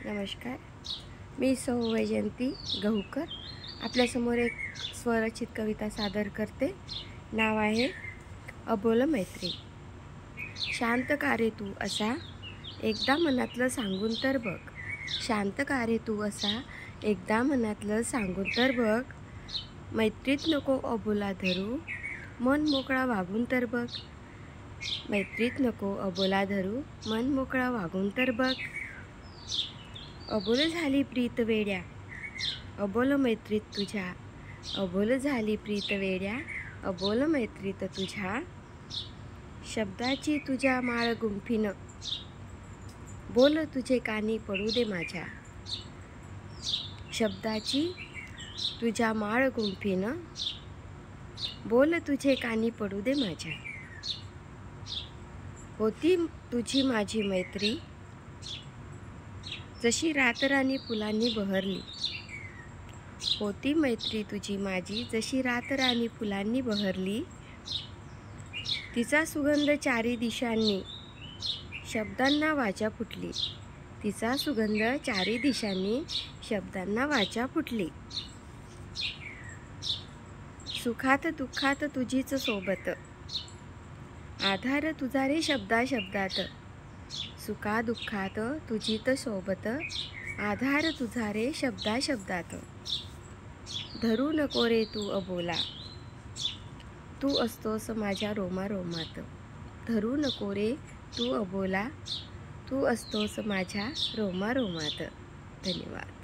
नमस्कार, मी सौ वैजयंती गहुकर आपल्यासमोर एक स्वरचित कविता सादर करते। नाव आहे अबोल मैत्री। शांत का रे तू असा एकदा मनातलं सांगून तर बघ, शांत का रे तू असा एकदा मनातलं सांगून तर बघ। मैत्रीत नको अबोला धरू, मन मोकळा वागून तर बघ। मैत्रीत नको अबोला धरू, मन मोकळा वागून तर बघ। अबोल झाली प्रीत वेड्या, अबोल मैत्रीत तुझ्या, अबोल झाली प्रीत वेड्या, अबोल मैत्रीत तुझ्या। शब्दाची तुझ्या माळ गुंफीन, बोल तुझे कानी पडू दे माझ्या। शब्दाची तुझ्या माळ गुंफीन, बोल तुझे कानी पडू दे माझ्या। होती तुझी माझी मैत्री, जशी रातराणी फुलांनी बहरली। होती मैत्री तुझी माझी, जशी रातराणी फुलांनी बहरली। तिचा सुगंध चारी दिशांनी शब्दांना वाचा फुटली, तिचा सुगंध चारी दिशांनी शब्दांना वाचा फुटली। सुखात दुःखात तुझीच सोबत, आधार तुझा रे शब्दा शब्दात। सुखा दुःखात तुझीच सोबत, आधार तुझा रे शब्दा शब्दात। धरू नको रे तू अबोला, तू असतोस माझ्या रोमा रोमात। धरू नको रे तू अबोला, तू असतोस माझ्या रोमा रोमात। धन्यवाद।